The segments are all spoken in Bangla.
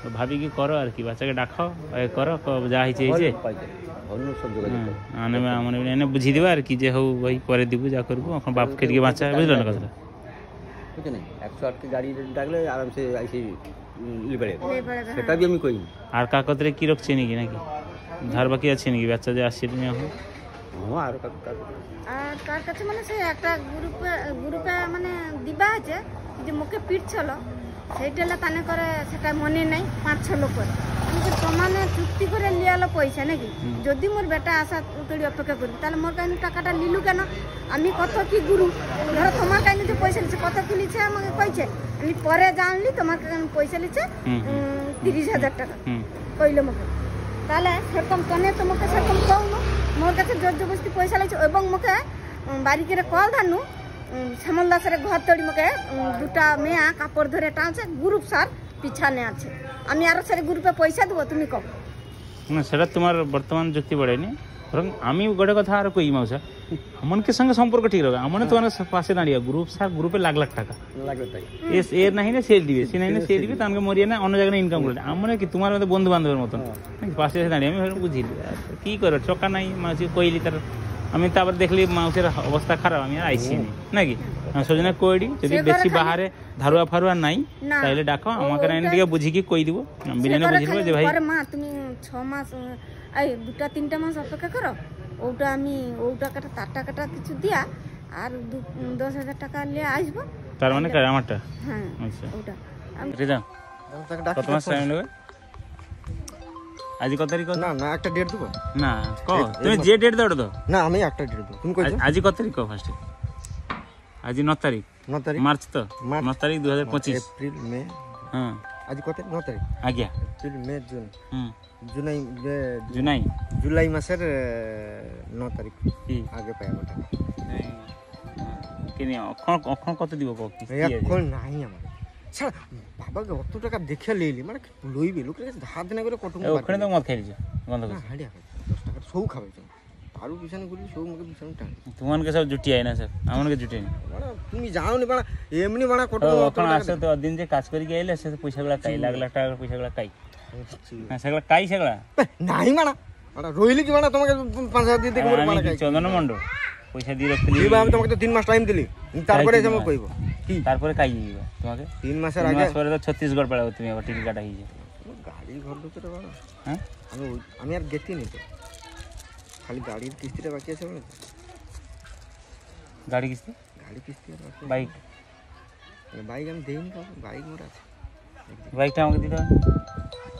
তো ভাবিকি করো আর কি, বাচ্চাকে ডাকাও করো যা হয়েছে হয়েছে মানে এনে বুঝি দেবা আর কি যে হও ভাই পরে দিব যা করবো, এখন বাপকে দিয়ে বাঁচা বুঝলো না কথাটা। বুঝছো না 108 গাড়ি ডাকলে আরামসে আইসি সেটা দিয়ে আমি কই। আর কাকতরে কি রকছে নাকি নাকি ধার বাকি আছে নাকি বাচ্চা যে আসছে তুমি এখন? হ্যাঁ আর আর কার কাছে মানে সে একটা গ্রুপে মানে দিবা আছে যে মুখে পিটছিল সেইটা তানে করে সেটা মনে নাই 5-6 লোক তোমানে চুক্তি করে লিয়ালো পয়সা নাকি, যদি মোর বেটা আসা তৈরি অপেক্ষা করবি তাহলে মোর কাছে টাকাটা নিলু কেন? আমি কত কি গুরু, ধরো তোমার কাছে যে পয়সা নিচ্ছে কত কি লিছে আমাকে কইছে, আমি পরে জানলি তোমার কাছে পয়সা লিছে 30,000 টাকা কইলো মুখে, তাহলে সেরকম তনে তোমাকে সেরকম কৌনো মোর কাছে জোর জবরদস্তি পয়সা লাগছে এবং মুখে বাড়ি করে কল ধানু শ্যামল দাসের ঘর তৈরি মুখে দুটা মেয়া কাপড় ধরে টানছে গ্রুপ সার পিছানে আছে, আমি আরো সারে গ্রুপে পয়সা দেবো তুমি কম না সেটা তোমার বর্তমান যুক্তি পড়েনি, বরং আমি গোটে কথা আর কই মাউসা আমনকে সঙ্গে সম্পর্ক ঠিক রাখবে, আমনে তোমার পাশে দাঁড়িয়ে গ্রুপ সার গ্রুপে লাখ লাখ টাকা এর নাই না সে দিবে, সে নাই না সে দিবে, তাকে মরিয়ে না অন্য জায়গায় ইনকাম করে, আমনে কি তোমার মধ্যে বন্ধু বান্ধবের মতন পাশে এসে দাঁড়িয়ে আমি বুঝিলি কি করো চকা নাই মাউসি কইলি তার, আমি তারপর দেখলি মাউসের অবস্থা খারাপ আমি আর আইসি নাকি সজনে কইডি যদি বেশি বাহারে ধারুয়া ফারুয়া নাই তাইলে ডাকো আমাকে না দিকে বুঝি কি কই দিব বিরিয়ানি বুঝি দিব যে ভাই মা তুমি 6 মাস এই 2-3টা মাস অপেক্ষা করো, ওটা আমি ও টাকাটা তার টাকাটা কিছু দিয়া আর 10,000 টাকা নিয়ে আসবো, তার মানে আমারটা হ্যাঁ আচ্ছা ওটা রিদা কত মাস টাইম লাগবে? আজ কত তারিখ? না না একটা ডেট দেবো না কো তুমি যে ডেট দাও ওটা দাও না আমি একটা ডেট দেবো তুমি কইছো আজ কত তারিখ কো ফার্স্ট আজ 9 তারিখ 9 তারিখ মার্চ তো 9 তারিখ 2025 এপ্রিল মে হ্যাঁ আজ কত 9 তারিখ আজ্ঞা April May June July July মাসের 9 তারিখ কি আগে পাইব টাকা কিনি এখন কত দিব কো কি এখন নাই আমার ছাড়া বাবাকে অত টাকা দেখে লইলি মানে লইবি লোকের কাছে ধার দেনা করে কত ওখানে তো মদ খাইলিছ বন্ধ করে হাড়িয়া 10 টাকা সৌ খাবে আরো পিছনে ঘুরলি সৌ মুখে পিছনে টান তোমাকে সব জুটি আই না স্যার আমাকে জুটি আই মানে তুমি জানো নি বাড়া এমনি বাড়া কত ওখানে আসে তো দিন যে কাজ করি গেলে সে পয়সাগুলা কাই লাখ লাখ টাকার পয়সাগুলা কাই হ্যাঁ সেগুলা কাই সেগুলা নাই বাড়া বাড়া রইলি কি বাড়া তোমাকে 5,000 দিয়ে দেখব বাড়া কাই চন্দন মন্ডল পয়সা দিয়ে রাখলি আমি তোমাকে তো 3 মাস টাইম দিলি তারপরে এসে আমাকে কইব কি তারপরে কাই দিবা তোমাকে 3 মাসের আগে মাস পরে তো ছত্তিশগড় পড়াবো তুমি আবার টিকিট কাটা হইছে গাড়ি ঘর ঢুকে বাড়া হ্যাঁ আমি আর গেতি নি তো খালি গাড়ির কিস্তিটা বাকি আছে বলে গাড়ি কিস্তি আর বাকি বাইক বাইক আমি দেইনি কাউকে বাইক মোর আছে বাইকটা আমাকে দিতে হবে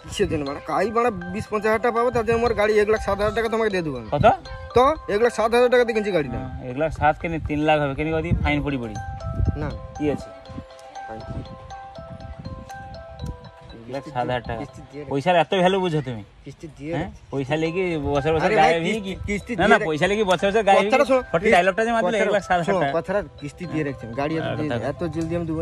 কিসের জন্য মানে কাই বাড়া 20-50 হাজার টাকা পাবো তার জন্য আমার গাড়ি 1,07,000 টাকা তোমাকে দিয়ে দেবো কত তো 1,07,000 টাকা দিয়ে কিনছি গাড়িটা 1,07,000 কেন 3 লাখ হবে কেন কদি ফাইন পড়ি না কি আছে 1,07,000 টাকা পয়সার এত ভ্যালু বুঝো তুমি কিস্তি দিয়ে পয়সা লেগে বছর বছর গায়ে ভি কি না পয়সা লেগে বছর বছর গায়ে ফটি ডায়লগটা যে মারলে 1,07,000 টাকা কথাটা কিস্তি দিয়ে রাখছেন গাড়ি এত জলদি আমি দেবো